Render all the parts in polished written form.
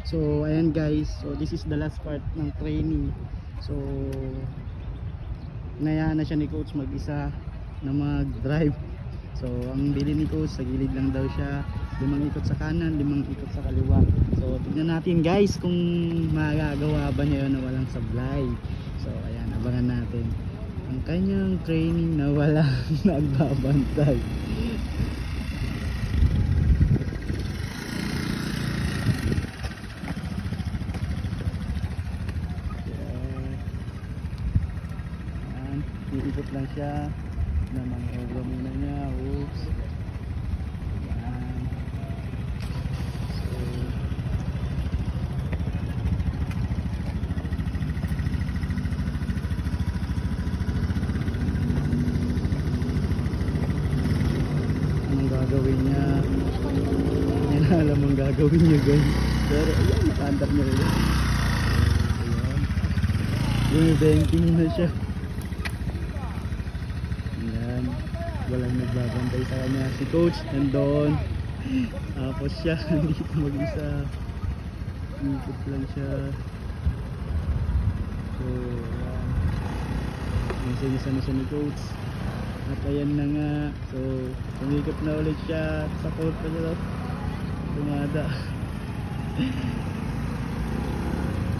So ayan guys, so this is the last part ng training. So inayaan na siya ni coach mag-isa na mag-drive. So ang bili ni coach, sa gilid lang daw siya, 5 ikot sa kanan, 5 ikot sa kaliwa. So tignan natin guys kung magagawa ba niya yun na walang sablay. So ayan, abangan natin ang kanyang training na walang nagbabantay. Iikot lang siya naman, hubra muna niya. Oops. Yan. So anong gagawin niya? Hindi na alam ang gagawin niya guys, pero ayan, nakaandar niya rin. Ayan, bumibenting na siya. Walang nagbabantay sa kanya, si coach nandun, tapos siya dito mag-isa, ikot lang siya. So ayan, isa na siya ni coach at ayan na nga. So umikot na ulit siya, support pa siya, tumada.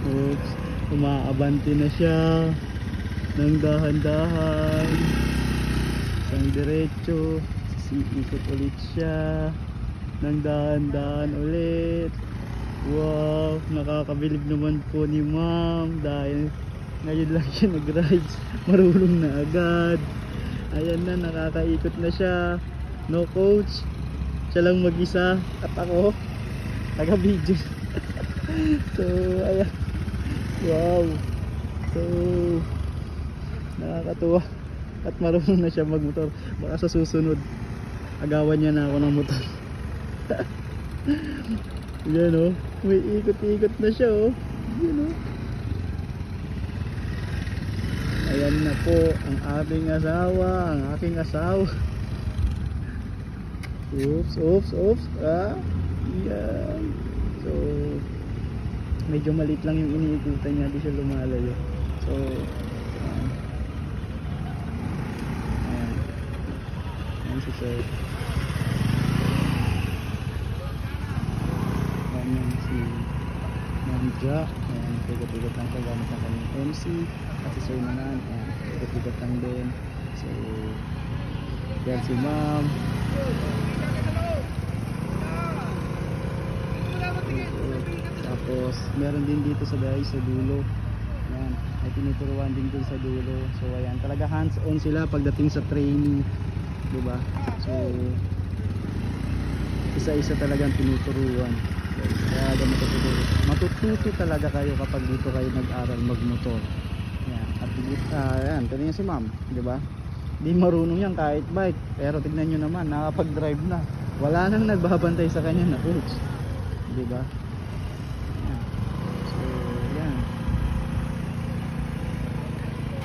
Oops, umaabante na siya ng dahan-dahan, isang diretso, ikot ulit siya ng dahan-dahan ulit. Wow, nakakabilib naman po ni ma'am dahil ngayon lang siya nag-rides, marunong na agad. Ayan na, nakakaikot na siya, no coach, siya lang mag-isa at ako taga-video. So ayan, wow, so nakakatuwa at marunong na siya magmotor. Baka sa susunod agawan niya na ako ng motor. Yan o, may ikot-ikot na siya o. Yan o. Ayan na po ang ating asawa, ang aking asawa. Oops, oops, oops. Yan. So medyo maliit lang yung iniikutan niya, di siya lumalayo. So si sir, ganyan si Manja. Ayan, tigot-tigot lang siya gamit ang kanyang MC. At si sir naman, ayan, tigot-tigot lang din. So yan si ma'am. Tapos meron din dito sa guys sa dulo. Ayan, ay tinuturuan din dun sa dulo. So ayan, talaga hands on sila pagdating sa training, diba? So isa-isa talagang tinuturuan. Kaya matututo talaga kayo kapag dito kayo nag-aral magmotor. Yan. At yan, tignan si ma'am, diba? Di marunong yan kahit bike, pero tignan nyo naman, nakapag-drive na, wala nang nagbabantay sa kanya na coach, diba? Yan. So yan,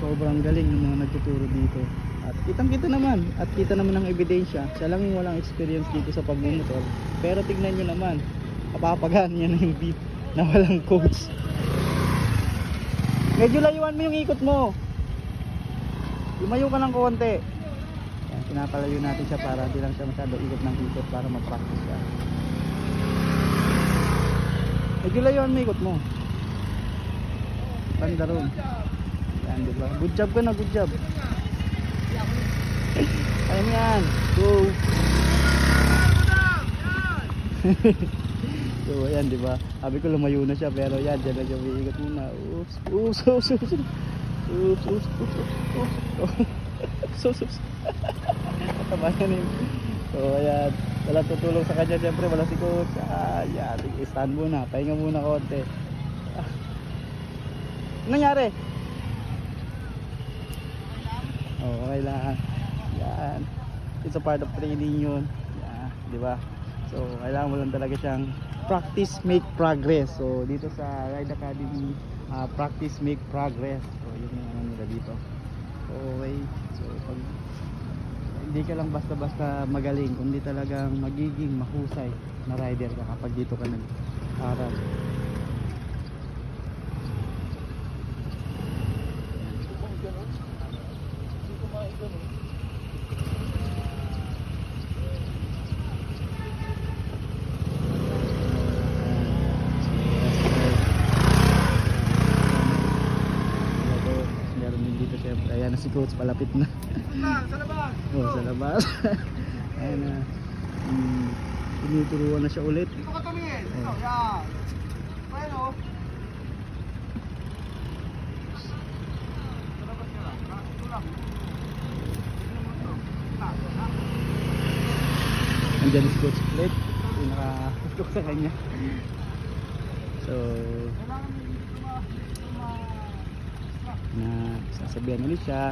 sobrang galing ng mga nagtuturo dito. At kitang-kita naman, at kita naman ang ebidensya, siya lang yung walang experience dito sa pagmumotor. Pero tignan nyo naman, kapapagaan niya na yung beat na walang coach. Medyo layuan mo yung ikot mo, lumayo ka ng konti. Yan, pinapalayo natin siya para hindi lang siya masyado ikot ng ikot, para ma-practice siya. Medyo layuan mo yung ikot mo, banda ron. Yan, diba? Good job ka na, good job. Ayan yan, go. So ayan, diba, sabi ko lumayo na siya, pero yan, dyan na siya umiikot muna. Oops, oops, oops, oops, oops, oops, oops, oops, oops. Katabayan yun. So ayan, wala tutulong sa kanya, siyempre wala si coach. Ayan, stand muna, pahinga muna konti. Anong nangyari? Okay lang. Yan, it's a part of training yun. Yan, diba? So kailangan mo lang talaga siyang practice make progress. So dito sa Ride Academy, practice make progress. So yun yung ano nila dito. Okay, so pag hindi ka lang basta-basta magaling, kundi talagang magiging mahusay na rider ka kapag dito ka nag-aral. Coach, palapit na. Sa labas. Oh, sa labas. Ayan na. Tinuturuan na siya ulit. Dito ka tumingin. Dito, Oh. yan. Ayan o. Sa labas ka lang. Ito lang. Tignan mo ito. Andyan si Coach ulit. Yung nakatutok sa kanya. So, Kailangan mo na sasabihan ulit siya.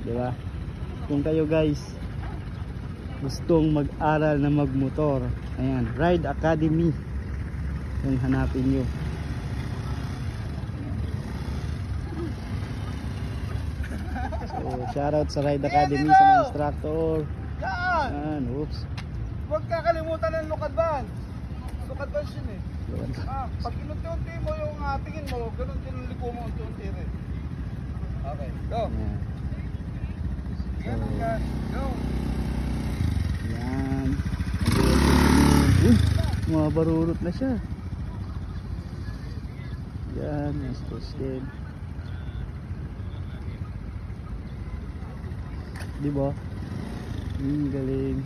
Di ba? Kung kayo guys gustong mag-aral na magmotor, ayan, Ride Academy yung hanapin nyo. So shoutout sa Ride Academy sa mga instructor. Yan! Ayan, oops. Huwag kakalimutan ng look advance. Look advance yun eh. Pag inunti-unti mo yung tingin mo, ganun din ang liko mo unti-unti rin. Okay, go. Ayan. Ganun ka. Go. Yan. Mabarurot na siya. Yan, nice posted. Di ba? Galing.